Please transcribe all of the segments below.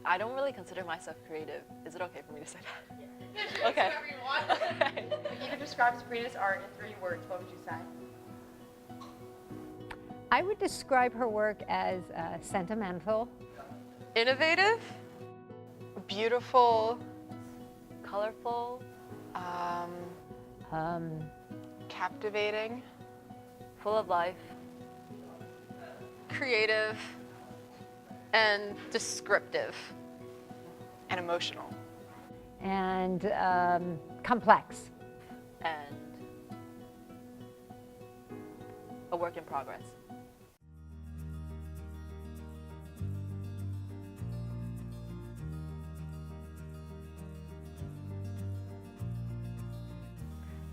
I don't really consider myself creative. Is it okay for me to say that? Yeah. Okay. Whatever you want. If you could describe Sabrina's art in 3 words, what would you say? I would describe her work as sentimental, Innovative, beautiful, Colorful, captivating, full of life, creative, and descriptive, and emotional. and complex. and a work in progress.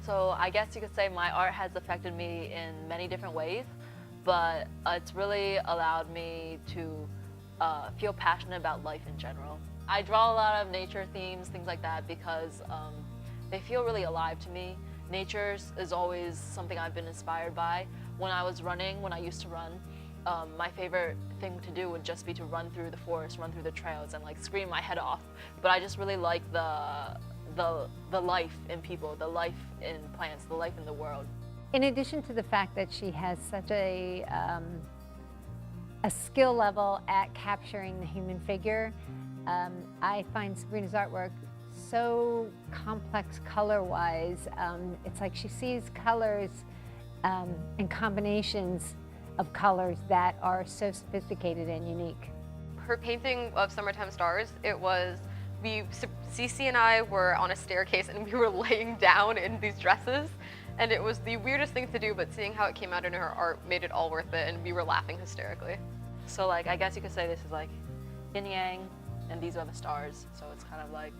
So I guess you could say my art has affected me in many different ways, but it's really allowed me to feel passionate about life in general. I draw a lot of nature themes, things like that, because they feel really alive to me. Nature is always something I've been inspired by. When I was running, when I used to run, my favorite thing to do would just be to run through the forest, run through the trails, and like scream my head off. But I just really like the life in people, the life in plants, the life in the world. In addition to the fact that she has such a skill level at capturing the human figure, I find Sabrina's artwork so complex color-wise. It's like she sees colors and combinations of colors that are so sophisticated and unique. Her painting of Summertime Stars, it was, Cece and I were on a staircase and we were laying down in these dresses, and it was the weirdest thing to do, but seeing how it came out in her art made it all worth it, and we were laughing hysterically. So like, I guess you could say this is like yin yang, and these are the stars. So it's kind of like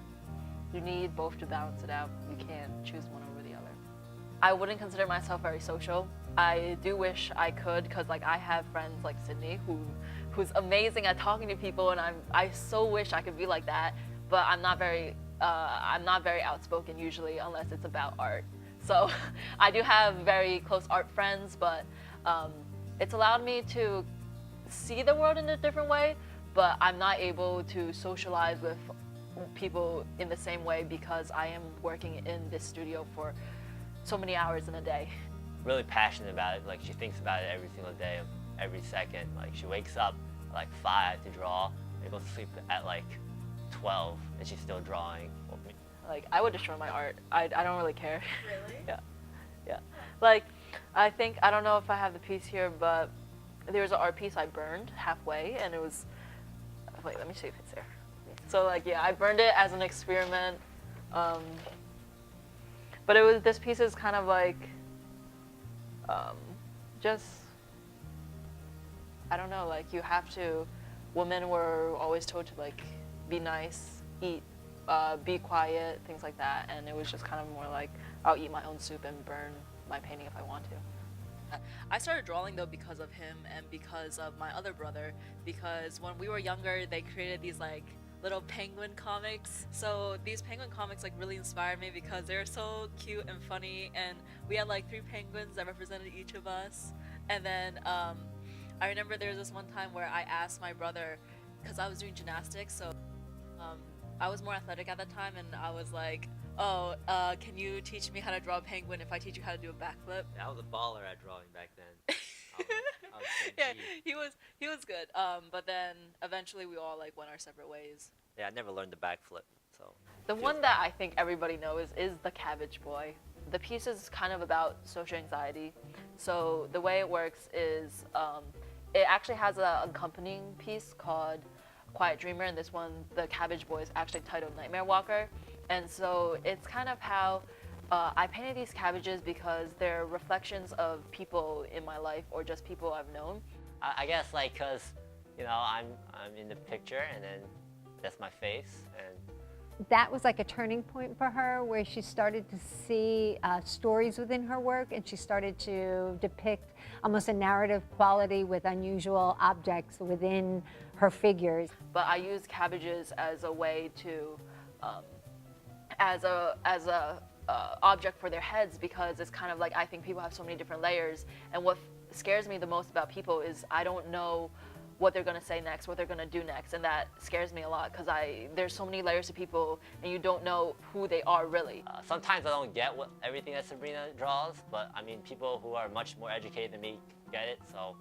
you need both to balance it out. You can't choose one over the other. I wouldn't consider myself very social. I do wish I could, because like I have friends like Sydney who's amazing at talking to people, and I so wish I could be like that. But I'm not very outspoken usually, unless it's about art. So I do have very close art friends, but it's allowed me to see the world in a different way, but I'm not able to socialize with people in the same way because I am working in this studio for so many hours in a day. Really passionate about it. Like, she thinks about it every single day, every second. Like, she wakes up at like 5 to draw, and goes to sleep at like 12, and she's still drawing. Like, I would destroy my art. I don't really care. Really? Yeah. Like, I don't know if I have the piece here, but there was an art piece I burned halfway, and it was, wait, let me see if it's there. So like, yeah, I burned it as an experiment. But this piece is kind of like, just, I don't know, like women were always told to like, be nice, eat, be quiet, things like that. And it was just kind of more like, I'll eat my own soup and burn my painting if I want to. I started drawing though because of him and because of my other brother, because when we were younger, they created these like little penguin comics. So these penguin comics like really inspired me because they're so cute and funny, and we had like 3 penguins that represented each of us. And then I remember there was this one time where I asked my brother, because I was doing gymnastics, so I was more athletic at that time, and I was like, oh, can you teach me how to draw a penguin if I teach you how to do a backflip? I was a baller at drawing back then. I was Yeah, he was good. But then eventually we all like went our separate ways. Yeah, I never learned the backflip, so. The one that I think everybody knows is the Cabbage Boy. The piece is kind of about social anxiety. So the way it works is it actually has an accompanying piece called Quiet Dreamer, and this one, the Cabbage Boy, is actually titled Nightmare Walker. And so it's kind of how I painted these cabbages because they're reflections of people in my life or just people I've known. I guess like, cause, you know, I'm in the picture, and then that's my face, and That was like a turning point for her, where she started to see stories within her work, and she started to depict almost a narrative quality with unusual objects within her figures. But I use cabbages as a way to, as a object for their heads, because it's kind of like, I think people have so many different layers, and what scares me the most about people is I don't know what they're gonna say next, what they're gonna do next, and that scares me a lot because there's so many layers to people, and you don't know who they are really. Sometimes I don't get everything that Sabrina draws, but I mean, people who are much more educated than me get it, so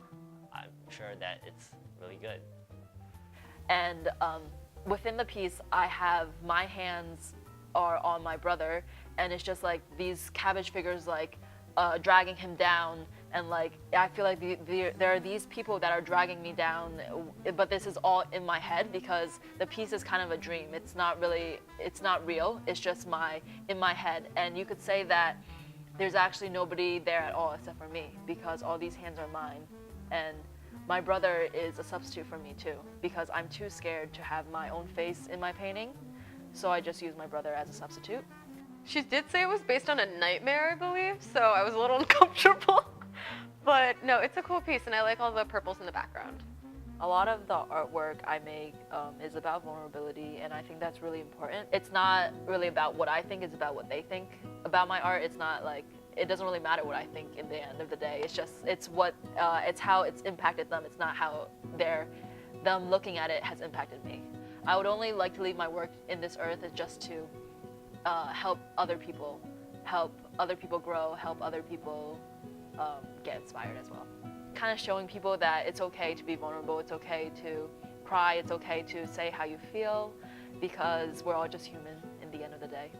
I'm sure that it's really good. And within the piece, I have my hands are on my brother, and it's just like these cabbage figures like dragging him down, and like I feel like there are these people that are dragging me down, but this is all in my head because the piece is kind of a dream. It's not real. It's just in my head, and you could say that there's actually nobody there at all except for me because all these hands are mine, and my brother is a substitute for me too because I'm too scared to have my own face in my painting, so I just use my brother as a substitute. She did say it was based on a nightmare, I believe, so I was a little uncomfortable. But no, it's a cool piece, and I like all the purples in the background. A lot of the artwork I make is about vulnerability, and I think that's really important. It's not really about what I think, it's about what they think about my art. It's not like, it doesn't really matter what I think in the end of the day. It's just, it's how it's impacted them. It's not how them looking at it has impacted me. I would only like to leave my work in this earth is just to help other people grow, help other people get inspired as well. Kind of showing people that it's okay to be vulnerable, it's okay to cry, it's okay to say how you feel, because we're all just human in the end of the day.